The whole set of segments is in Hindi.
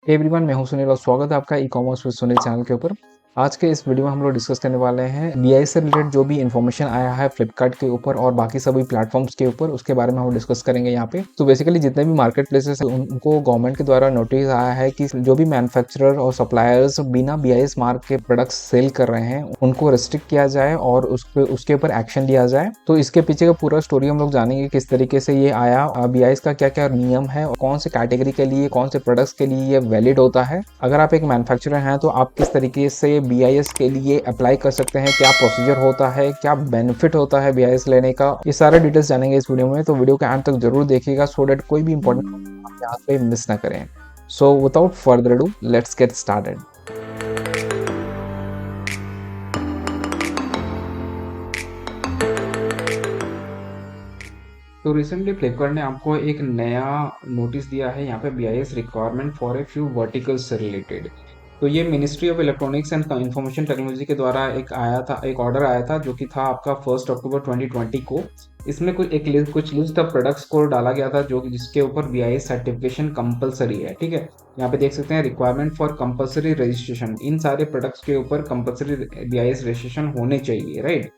एवरीवन, मैं हूं सुनील और स्वागत है आपका e commerce with Sunil channel के ऊपर। आज के इस वीडियो में हम लोग डिस्कस करने वाले हैं बीआई से रिलेटेड जो भी इन्फॉर्मेशन आया है फ्लिपकार्ट के ऊपर और बाकी सभी प्लेटफॉर्म्स के ऊपर, उसके बारे में हम डिस्कस करेंगे यहाँ पे। तो बेसिकली जितने भी मार्केट प्लेसेस है उनको गवर्नमेंट के द्वारा नोटिस आया है कि जो भी मैन्युफैक्चरर और सप्लायर्स बिना बीआईएस मार्क के प्रोडक्ट्स सेल कर रहे हैं उनको रिस्ट्रिक्ट किया जाए और उसके ऊपर एक्शन लिया जाए। तो इसके पीछे का पूरा स्टोरी हम लोग जानेंगे, किस तरीके से ये आया, बीआईएस का क्या क्या नियम है और कौन से कैटेगरी के लिए, कौन से प्रोडक्ट्स के लिए ये वैलिड होता है। अगर आप एक मैन्युफैक्चरर हैं तो आप किस तरीके से बीआईएस के लिए अप्लाई कर सकते हैं, क्या प्रोसीजर होता है, क्या बेनिफिट होता है बीआईएस लेने का, ये सारे डिटेल्स जानेंगे इस वीडियो में। तो वीडियो के अंत तक जरूर देखिएगा सो डेट कोई भी इंपॉर्टेंट आप यहाँ पे मिस ना करें। So without further ado let's get started. तो रिसेंटली फ्लिपकार्ट ने आपको एक नया नोटिस दिया है यहाँ पे BIS requirement for a few verticals से रिलेटेड। तो ये ministry of electronics and information technology के द्वारा एक ऑर्डर आया था जो कि था आपका 1 अक्टूबर 2020 को। इसमें कुछ लिस्ट ऑफ प्रोडक्ट्स को डाला गया था जो जिसके ऊपर बीआईएस सर्टिफिकेशन कंपलसरी है। ठीक है, यहाँ पे देख सकते हैं रिक्वायरमेंट फॉर कंपलसरी रजिस्ट्रेशन, इन सारे प्रोडक्ट्स के ऊपर कंपलसरी बीआईएस रजिस्ट्रेशन होने चाहिए, राइट।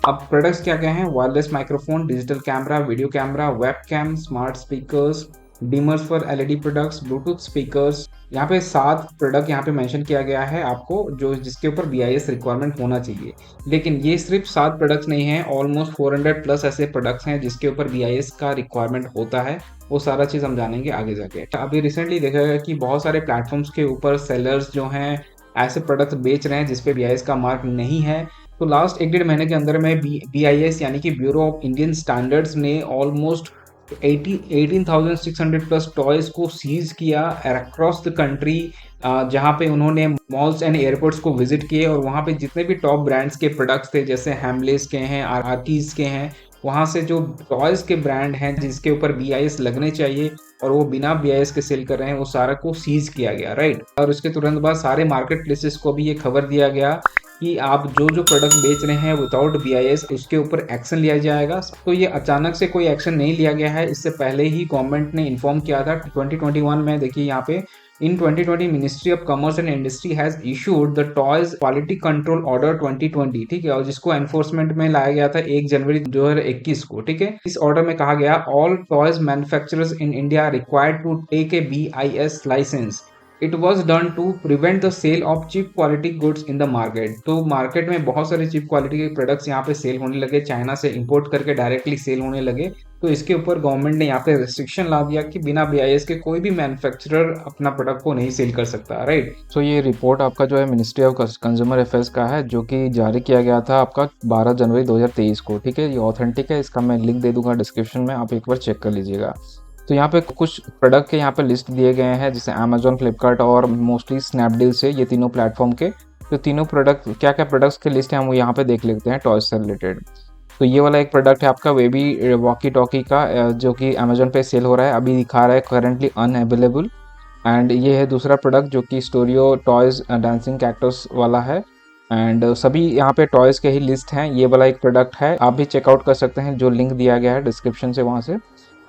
अब प्रोडक्ट्स क्या क्या हैं? Wireless microphone, digital camera, video camera, web cam, smart speakers, dimmers for LED products, Bluetooth speakers. यहाँ पे 7 प्रोडक्ट यहाँ पे मेंशन किया गया है आपको जो जिसके ऊपर बीआईएस रिक्वायरमेंट होना चाहिए। लेकिन ये सिर्फ 7 प्रोडक्ट्स नहीं है, ऑलमोस्ट 400 प्लस ऐसे प्रोडक्ट्स हैं जिसके ऊपर बीआईएस का रिक्वायरमेंट होता है। वो सारा चीज़ हम जानेंगे आगे जाके। अभी रिसेंटली देखा गया कि बहुत सारे प्लेटफॉर्म्स के ऊपर सेलर्स जो हैं ऐसे प्रोडक्ट्स बेच रहे हैं जिसपे बीआईएस का मार्क नहीं है। तो लास्ट 1-1.5 महीने के अंदर में बीआईएस यानी कि ब्यूरो ऑफ इंडियन स्टैंडर्ड्स ने ऑलमोस्ट 18,600 प्लस टॉयज को सीज किया अक्रॉस द कंट्री, जहां पे उन्होंने मॉल्स एंड एयरपोर्ट्स को विजिट किए और वहां पे जितने भी टॉप ब्रांड्स के प्रोडक्ट्स थे जैसे हैमलेस के हैं, आर्कीज के हैं, वहां से जो टॉयज के ब्रांड हैं जिसके ऊपर बीआईएस लगने चाहिए और वो बिना बीआईएस के सेल कर रहे हैं, वो सारा को सीज किया गया, राइट। और उसके तुरंत बाद सारे मार्केट प्लेसेस को भी ये खबर दिया गया कि आप जो जो प्रोडक्ट बेच रहे हैं विदाउट बीआईएस उसके ऊपर एक्शन लिया जाएगा। तो ये अचानक से कोई एक्शन नहीं लिया गया है, इससे पहले ही गवर्नमेंट ने इन्फॉर्म किया था 2021 में। देखिए यहाँ पे इन 2020 ministry of commerce and industry has issued the toys quality control order 2020, ठीक है, और जिसको एनफोर्समेंट में लाया गया था 1 जनवरी 2021 को। ठीक है, इस ऑर्डर में कहा गया all toys manufacturers in India required to take a BIS license. It was done to prevent the sale of cheap quality goods in the market. तो मार्केट में बहुत सारे चीप क्वालिटी के प्रोडक्ट्स यहाँ पे सेल होने लगे, चाइना से इंपोर्ट करके डायरेक्टली सेल होने लगे। तो इसके ऊपर गवर्नमेंट ने यहाँ पे रिस्ट्रिक्शन ला दिया कि बिना बीआईएस के कोई भी मैन्युफैक्चरर अपना प्रोडक्ट को नहीं सेल कर सकता, राइट। सो ये रिपोर्ट आपका जो है मिनिस्ट्री ऑफ कंज्यूमर अफेयर्स का है जो कि जारी किया गया था आपका 12 जनवरी 2023 को। ठीक है, ये ऑथेंटिक है, इसका मैं लिंक दे दूंगा डिस्क्रिप्शन में, आप एक बार चेक कर लीजिएगा। तो यहाँ पे कुछ प्रोडक्ट के यहाँ पे लिस्ट दिए गए हैं जैसे अमेजोन, फ्लिपकार्ट और मोस्टली स्नैपडील से, ये तीनों प्लेटफॉर्म के। तो तीनों प्रोडक्ट क्या क्या प्रोडक्ट्स के लिस्ट है हम यहाँ पे देख लेते हैं टॉयज से रिलेटेड। तो ये वाला एक प्रोडक्ट है आपका बेबी वॉकी टॉकी का, जो कि अमेजोन पे सेल हो रहा है, अभी दिखा रहा है करंटली अनअवेलेबल। एंड ये है दूसरा प्रोडक्ट जो कि स्टूडियो टॉयज डांसिंग कैक्टस वाला है। एंड सभी यहाँ पे टॉयज के ही लिस्ट हैं। ये वाला एक प्रोडक्ट है, आप भी चेकआउट कर सकते हैं, जो लिंक दिया गया है डिस्क्रिप्शन से वहाँ से।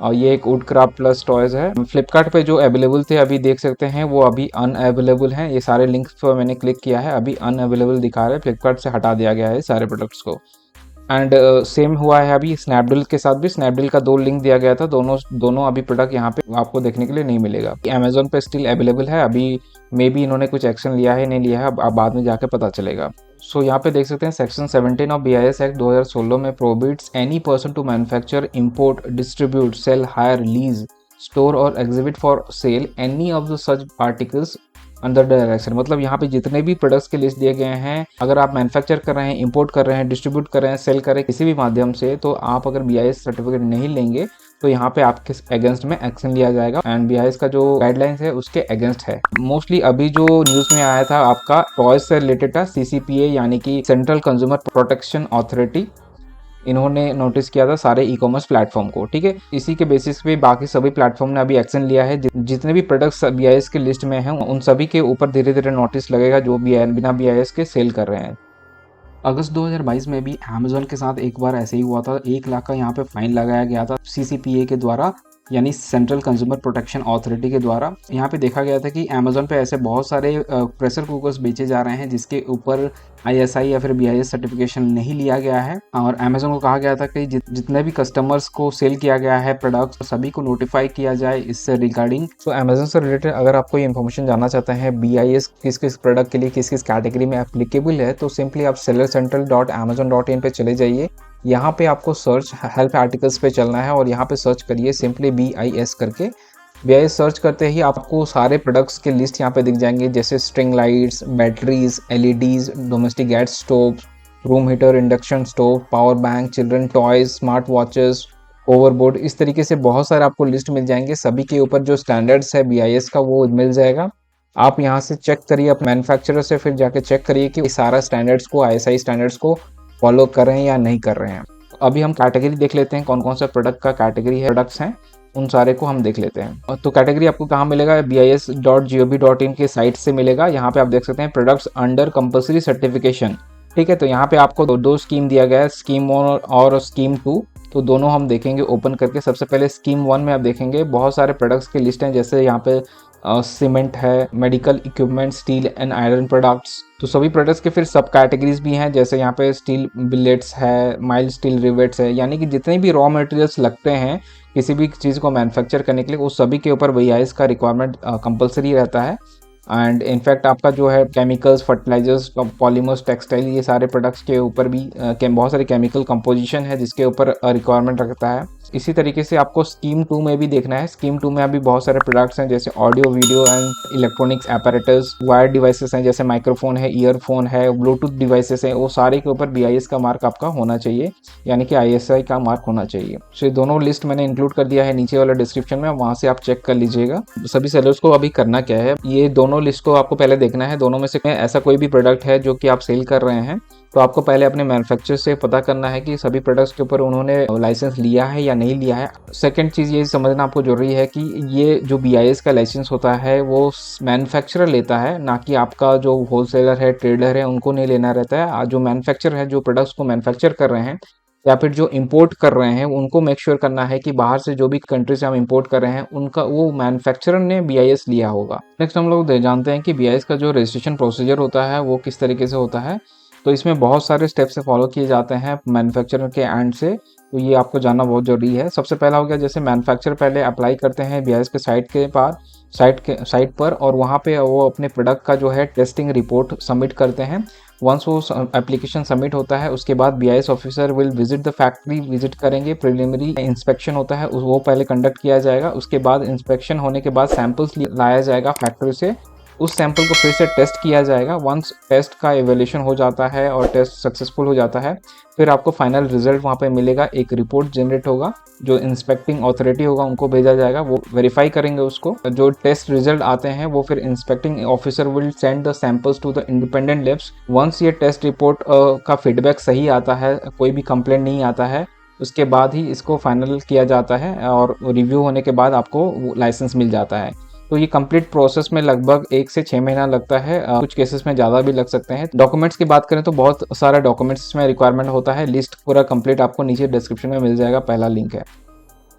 और ये एक वुड क्राफ्ट प्लस टॉयज है। फ्लिपकार्ट पे जो अवेलेबल थे अभी देख सकते हैं वो अभी अनअवेलेबल हैं। ये सारे लिंक्स पर मैंने क्लिक किया है, अभी अनअवेलेबल दिखा रहे हैं, फ्लिपकार्ट से हटा दिया गया है सारे प्रोडक्ट्स को। एंड सेम हुआ है अभी स्नैपडील के साथ भी। स्नैपडील का 2 लिंक दिया गया था, दोनों अभी प्रोडक्ट यहाँ पे आपको देखने के लिए नहीं मिलेगा। अमेजोन पे स्टिल अवेलेबल है, अभी मे बी इन्होंने कुछ एक्शन लिया है नहीं लिया है, अब बाद में जाके पता चलेगा। सो यहाँ पे देख सकते हैं सेक्शन 17 ऑफ बीआईएस एक्ट 2016 में prohibits any person to manufacture, import, distribute, sale, hire, lease, store और exhibit for sale any of the such articles under direction. मतलब यहाँ पे जितने भी प्रोडक्ट्स के लिस्ट दिए गए हैं, अगर आप मैन्युफैक्चर कर रहे हैं, इंपोर्ट कर रहे हैं, डिस्ट्रीब्यूट कर रहे हैं, सेल कर रहे हैं किसी भी माध्यम से, तो आप अगर बीआईएस सर्टिफिकेट नहीं लेंगे तो यहाँ पे आपके अगेंस्ट में एक्शन लिया जाएगा। एंड बीआईएस का जो गाइडलाइंस है उसके अगेंस्ट है। मोस्टली अभी जो न्यूज़ में आया था आपका टॉयज से रिलेटेड था, सीसीपीए यानी कि सेंट्रल कंज्यूमर प्रोटेक्शन अथॉरिटी, इन्होंने नोटिस किया था सारे ई कॉमर्स प्लेटफॉर्म को। ठीक है, इसी के बेसिस पे बाकी सभी प्लेटफॉर्म ने अभी एक्शन लिया है। जितने भी प्रोडक्ट्स बीआईएस के लिस्ट में हैं उन सभी के ऊपर धीरे धीरे नोटिस लगेगा जो बिना बीआईएस के सेल कर रहे हैं। अगस्त 2022 में भी अमेजोन के साथ एक बार ऐसे ही हुआ था, 1 लाख का यहाँ पे फाइन लगाया गया था सीसीपीए के द्वारा यानी सेंट्रल कंज्यूमर प्रोटेक्शन अथॉरिटी के द्वारा। यहाँ पे देखा गया था कि अमेज़न पे ऐसे बहुत सारे प्रेशर कुकर्स बेचे जा रहे हैं जिसके ऊपर आईएसआई या फिर बीआईएस सर्टिफिकेशन नहीं लिया गया है, और अमेज़न को कहा गया था कि जितने भी कस्टमर्स को सेल किया गया है प्रोडक्ट्स, सभी को नोटिफाई किया जाए इससे रिगार्डिंग। तो अमेज़न से रिलेटेड अगर आप कोई इन्फॉर्मेशन जानना चाहते हैं बीआईएस किस किस प्रोडक्ट के लिए किस किस कैटेगरी में एप्लीकेबल है, तो सिंपली आप sellercentral.amazon.in पे चले जाइए। यहाँ पे आपको सर्च हेल्प आर्टिकल्स पे चलना है और यहाँ पे सर्च करिए सिंपली BIS करके। BIS सर्च करते ही आपको सारे प्रोडक्ट्स के लिस्ट यहाँ पे दिख जाएंगे, जैसे string lights, batteries, LEDs, domestic gas stove, room heater, induction stove, power bank, children toys, smart watches, overboard, इस तरीके से बहुत सारे आपको लिस्ट मिल जाएंगे। सभी के ऊपर जो स्टैंडर्ड्स है BIS का वो मिल जाएगा। आप यहाँ से चेक करिए अपने मैन्युफैक्चरर से, फिर जाके चेक करिए कि सारा स्टैंडर्ड्स को, ISI स्टैंडर्ड्स को फॉलो कर रहे हैं या नहीं कर रहे हैं। अभी हम कैटेगरी देख लेते हैं, कौन कौन सा प्रोडक्ट का कैटेगरी है, प्रोडक्ट्स हैं उन सारे को हम देख लेते हैं। तो कैटेगरी आपको कहाँ मिलेगा, BIS.gov.in के साइट से मिलेगा। यहाँ पे आप देख सकते हैं प्रोडक्ट्स अंडर कंपल्सरी सर्टिफिकेशन, ठीक है। तो यहाँ पे आपको दो स्कीम दिया गया है, स्कीम 1 और स्कीम 2। तो दोनों हम देखेंगे ओपन करके। सबसे पहले स्कीम 1 में आप देखेंगे बहुत सारे प्रोडक्ट्स की लिस्ट हैं, जैसे यहाँ पे सीमेंट है, medical equipment, steel and iron products. तो सभी प्रोडक्ट्स के फिर सब कैटेगरीज भी हैं, जैसे यहाँ पे स्टील बिलेट्स है, माइल्ड स्टील रिवेट्स है, यानी कि जितने भी रॉ मटेरियल्स लगते हैं किसी भी चीज़ को मैन्युफैक्चर करने के लिए, वो सभी के ऊपर BIS का रिक्वायरमेंट कंपलसरी रहता है। एंड इनफैक्ट आपका जो है केमिकल्स, फर्टिलाइजर्स, पॉलीमर्स, टेक्सटाइल, ये सारे प्रोडक्ट्स के ऊपर भी बहुत सारी केमिकल कंपोजिशन है जिसके ऊपर रिक्वायरमेंट रखता है। इसी तरीके से आपको स्कीम 2 में भी देखना है। स्कीम 2 में अभी बहुत सारे प्रोडक्ट्स हैं, जैसे audio, video and electronics apparatus, wire devices हैं, जैसे माइक्रोफोन है, ईयरफोन है, ब्लूटूथ डिवाइसेस हैं, वो सारे के ऊपर BIS का मार्क आपका होना चाहिए, यानी कि ISI का मार्क होना चाहिए। तो ये दोनों लिस्ट मैंने इंक्लूड कर दिया है नीचे वाला डिस्क्रिप्शन में, वहाँ से आप चेक कर लीजिएगा। सभी सेलर्स को अभी करना क्या है, ये दोनों लिस्ट को आपको पहले देखना है। दोनों में से ऐसा कोई भी प्रोडक्ट है जो कि आप सेल कर रहे हैं, तो आपको पहले अपने मैन्युफैक्चरर से पता करना है कि सभी प्रोडक्ट्स के ऊपर उन्होंने लाइसेंस लिया है या नहीं लिया है। सेकंड चीज़ ये समझना आपको जरूरी है कि ये जो BIS का लाइसेंस होता है वो मैन्युफैक्चरर लेता है, ना कि आपका जो होलसेलर है, ट्रेडर है, उनको नहीं लेना रहता है। जो मैन्युफैक्चरर है, जो प्रोडक्ट्स को मैन्युफैक्चर कर रहे हैं या फिर जो इंपोर्ट कर रहे हैं, उनको मेक श्योर करना है कि बाहर से जो भी कंट्री से हम इंपोर्ट कर रहे हैं उनका वो मैन्युफैक्चरर ने BIS लिया होगा। नेक्स्ट हम लोग जानते हैं कि BIS का जो रजिस्ट्रेशन प्रोसीजर होता है वो किस तरीके से होता है। तो इसमें बहुत सारे स्टेप्स फॉलो किए जाते हैं मैन्युफैक्चरर के एंड से, तो ये आपको जानना बहुत ज़रूरी है। सबसे पहला हो गया, जैसे मैन्युफैक्चरर पहले अप्लाई करते हैं BIS के साइट पर और वहाँ पे वो अपने प्रोडक्ट का जो है टेस्टिंग रिपोर्ट सबमिट करते हैं। वंस वो एप्लीकेशन सबमिट होता है उसके बाद BIS officer will visit the factory, visit करेंगे। प्रिलिमिनरी इंस्पेक्शन होता है वो पहले कंडक्ट किया जाएगा। उसके बाद इंस्पेक्शन होने के बाद सैंपल्स लाया जाएगा फैक्ट्री से, उस सैंपल को फिर से टेस्ट किया जाएगा। वंस टेस्ट का एवेल्यूशन हो जाता है और टेस्ट सक्सेसफुल हो जाता है, फिर आपको फाइनल रिजल्ट वहाँ पे मिलेगा। एक रिपोर्ट जनरेट होगा जो इंस्पेक्टिंग अथॉरिटी होगा उनको भेजा जाएगा, वो वेरीफाई करेंगे उसको। जो टेस्ट रिजल्ट आते हैं वो फिर inspecting officer will send the samples to the independent labs. Once ये टेस्ट रिपोर्ट का फीडबैक सही आता है, कोई भी कंप्लेंट नहीं आता है, उसके बाद ही इसको फाइनल किया जाता है और रिव्यू होने के बाद आपको लाइसेंस मिल जाता है। तो ये कंप्लीट प्रोसेस में लगभग 1 से 6 महीना लगता है, कुछ केसेस में ज़्यादा भी लग सकते हैं। डॉक्यूमेंट्स की बात करें तो बहुत सारा डॉक्यूमेंट्स इसमें रिक्वायरमेंट होता है, लिस्ट पूरा कंप्लीट आपको नीचे डिस्क्रिप्शन में मिल जाएगा, पहला लिंक है।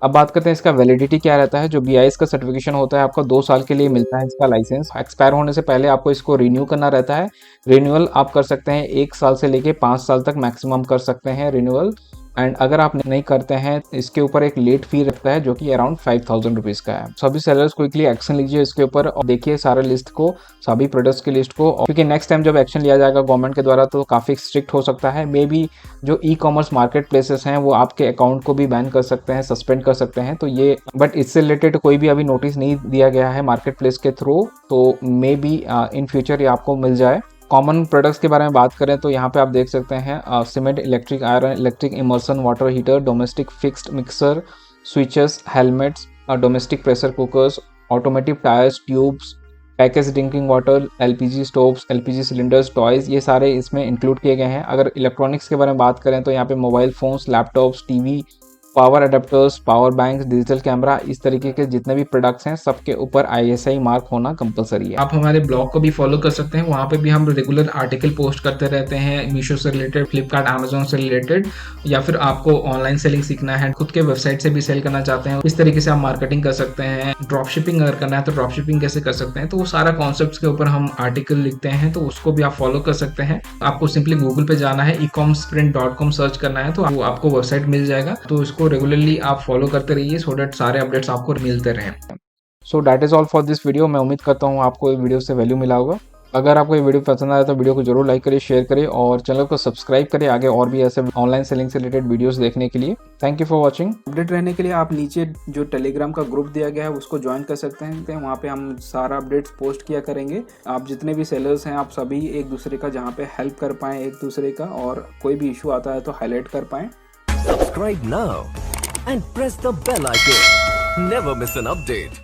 अब बात करते हैं इसका वैलिडिटी क्या रहता है। जो BIS का सर्टिफिकेशन होता है आपको 2 साल के लिए मिलता है इसका लाइसेंस। एक्सपायर होने से पहले आपको इसको रिन्यू करना रहता है। रिन्यूअल आप कर सकते हैं 1 साल से लेके 5 साल तक मैक्सिमम कर सकते हैं रिन्यूअल। एंड अगर आप नहीं करते हैं इसके ऊपर एक लेट फी रखता है जो कि अराउंड 5000 रुपीज़ का है। सभी सेलर्स क्विकली एक्शन लीजिए इसके ऊपर और देखिए सारे लिस्ट को, सभी प्रोडक्ट्स की लिस्ट को, क्योंकि नेक्स्ट टाइम जब एक्शन लिया जाएगा गवर्नमेंट के द्वारा तो काफ़ी स्ट्रिक्ट हो सकता है। मे बी जो ई-कॉमर्स मार्केट प्लेसेस हैं वो आपके अकाउंट को भी बैन कर सकते हैं, सस्पेंड कर सकते हैं। तो ये बट इससे रिलेटेड कोई भी अभी नोटिस नहीं दिया गया है मार्केट प्लेस के थ्रू, तो मे बी इन फ्यूचर ये आपको मिल जाए। कॉमन प्रोडक्ट्स के बारे में बात करें तो यहाँ पे आप देख सकते हैं cement, electric iron, electric immersion water heater, domestic fixed mixer, switches, helmets, domestic pressure cookers, automotive tyres, tubes, package drinking water, LPG stoves, LPG cylinders, toys, ये सारे इसमें इंक्लूड किए गए हैं। अगर इलेक्ट्रॉनिक्स के बारे में बात करें तो यहाँ पे mobile phones, laptops, TV, power adapters, power banks, digital camera, इस तरीके के जितने भी प्रोडक्ट्स हैं सबके ऊपर ISI मार्क होना कंपलसरी है। आप हमारे ब्लॉग को भी फॉलो कर सकते हैं, वहाँ पे भी हम रेगुलर आर्टिकल पोस्ट करते रहते हैं मीशो से रिलेटेड, फ्लिपकार्ट, अमेजोन से रिलेटेड, या फिर आपको ऑनलाइन सेलिंग सीखना है, खुद के वेबसाइट से भी सेल करना चाहते हैं, इस तरीके से आप मार्केटिंग कर सकते हैं। ड्रॉप शिपिंग अगर करना है तो ड्रॉप शिपिंग कैसे कर सकते हैं, तो वो सारा कॉन्सेप्ट्स के ऊपर हम आर्टिकल लिखते हैं, तो उसको भी आप फॉलो कर सकते हैं। आपको सिंपली गूगल पे जाना है, ecomsprint.com सर्च करना है तो आपको वेबसाइट मिल जाएगा। तो इसको रेगुलरली आप फॉलो करते रहिए सो दैट सारे अपडेट्स आपको मिलते रहें। So that is all for this video. मैं उम्मीद करता हूँ आपको ये वीडियो से वैल्यू मिला होगा। अगर आपको ये वीडियो पसंद आया तो वीडियो को जरूर लाइक करिए, शेयर करिए और चैनल को सब्सक्राइब करिए आगे और भी ऐसे ऑनलाइन सेलिंग से रिलेटेड वीडियोस देखने के लिए। Thank you for watching. Update रहने के लिए आप नीचे जो टेलीग्राम का ग्रुप दिया गया है उसको ज्वाइन कर सकते हैं, वहाँ पे हम सारा अपडेट्स पोस्ट किया करेंगे। आप जितने भी सेलर्स हैं आप सभी एक दूसरे का जहाँ पे हेल्प कर पाएँ एक दूसरे का, और कोई भी इशू आता है तो हाईलाइट कर पाएँ। Subscribe now and press the bell icon. Never miss an update.